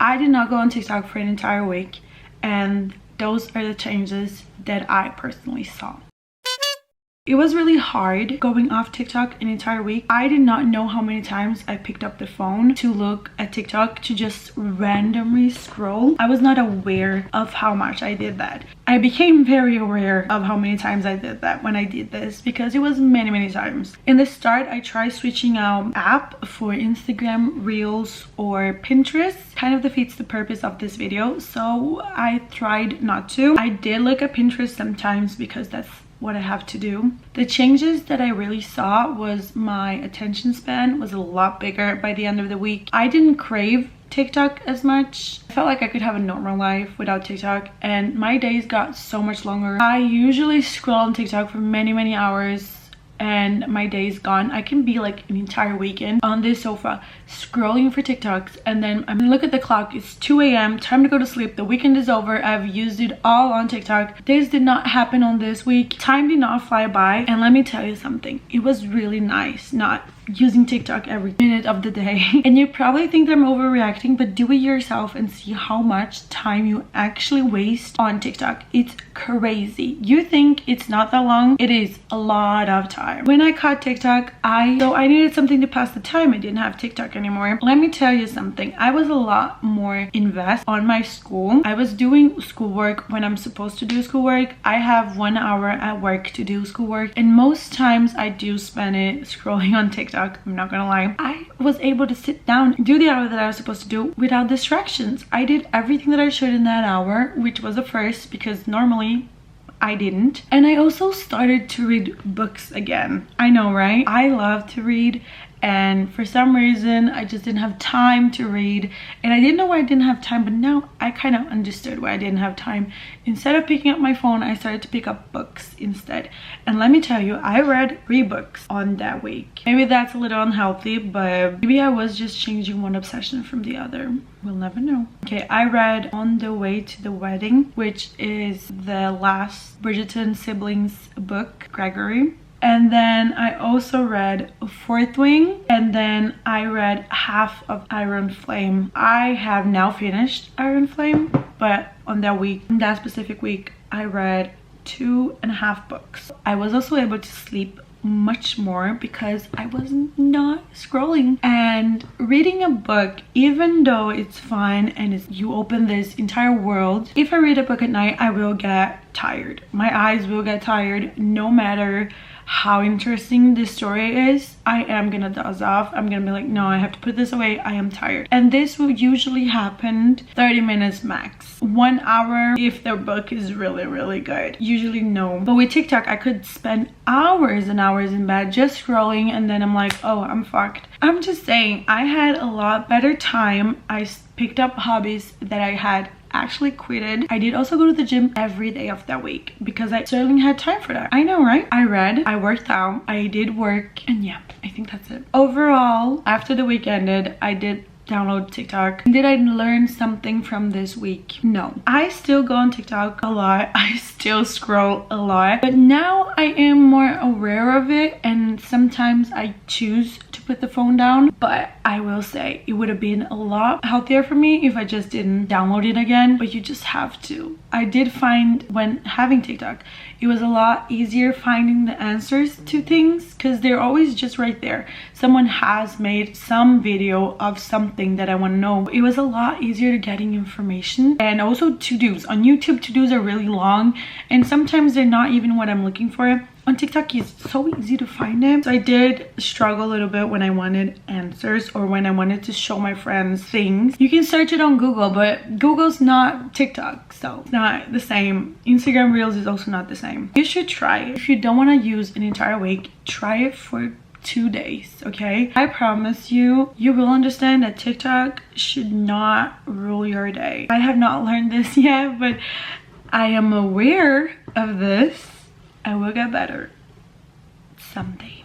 I did not go on TikTok for an entire week, and those are the changes that I personally saw. It was really hard going off TikTok an entire week. I did not know how many times I picked up the phone to look at TikTok, to just randomly scroll. I was not aware of how much I did that. I became very aware of how many times I did that when I did this, because it was many times. In the start, I tried switching out app for Instagram Reels or Pinterest. Kind of defeats the purpose of this video, so I tried not to. I did look at Pinterest sometimes because that's what I have to do. The changes that I really saw was my attention span was a lot bigger by the end of the week. I didn't crave TikTok as much. I felt like I could have a normal life without TikTok, and my days got so much longer. I usually scroll on TikTok for many hours, and my day is gone. I can be like an entire weekend on this sofa scrolling for TikToks, and then I look at the clock, it's 2 a.m, time to go to sleep. The weekend is over. I've used it all on TikTok. This did not happen on this week. Time did not fly by, and let me tell you something, it was really nice not using TikTok every minute of the day. And you probably think that I'm overreacting, but do it yourself and see how much time you actually waste on TikTok. It's crazy. You think it's not that long, it is a lot of time. When I caught TikTok, I needed something to pass the time. I didn't have TikTok anymore. Let me tell you something, I was a lot more invested on my school. I was doing schoolwork when I'm supposed to do schoolwork. I have 1 hour at work to do schoolwork, and most times I do spend it scrolling on TikTok. I'm not gonna lie. I was able to sit down and do the hour that I was supposed to do without distractions. I did everything that I should in that hour, which was a first because normally I didn't. And I also started to read books again. I know, right? I love to read, and for some reason I just didn't have time to read, and I didn't know why I didn't have time, but now I kind of understood why I didn't have time. Instead of picking up my phone, I started to pick up books instead, and let me tell you, I read 3 books on that week. Maybe that's a little unhealthy, but maybe I was just changing one obsession from the other. We'll never know. Okay, I read On the Way to the Wedding, which is the last Bridgerton siblings book, Gregory. And then I also read Fourth Wing, and then I read half of Iron Flame. I have now finished Iron Flame, but on that week, in that specific week, I read 2.5 books. I was also able to sleep much more because I was not scrolling. And reading a book, even though it's fun and you open this entire world, if I read a book at night, I will get tired. My eyes will get tired no matter how interesting this story is. I am gonna doze off. I'm gonna be like, no, I have to put this away, I am tired. And this will usually happen 30 minutes max, 1 hour if the book is really good. Usually no, but with TikTok I could spend hours and hours in bed just scrolling, and then I'm like, oh, I'm fucked. I'm just saying, I had a lot better time. I picked up hobbies that I had actually quitted. I did also go to the gym every day of that week because I certainly had time for that. I know, right? I read, I worked out, I did work, and yeah, I think that's it. Overall, after the week ended, I did download TikTok. Did I learn something from this week? No. I still go on TikTok a lot. I still scroll a lot, but now I am more aware of it, and sometimes I choose to put the phone down. But I will say it would have been a lot healthier for me if I just didn't download it again, but you just have to. I did find when having TikTok, it was a lot easier finding the answers to things because they're always just right there. Someone has made some video of something that I want to know. It was a lot easier getting information. And also to-dos. On YouTube, to-dos are really long, and sometimes they're not even what I'm looking for. On TikTok, it's so easy to find it. So I did struggle a little bit when I wanted answers or when I wanted to show my friends things. You can search it on Google, but Google's not TikTok, so it's not the same. Instagram Reels is also not the same. You should try it. If you don't want to use an entire week, try it for 2 days, okay? I promise you, you will understand that TikTok should not rule your day. I have not learned this yet, but I am aware of this. I will get better someday.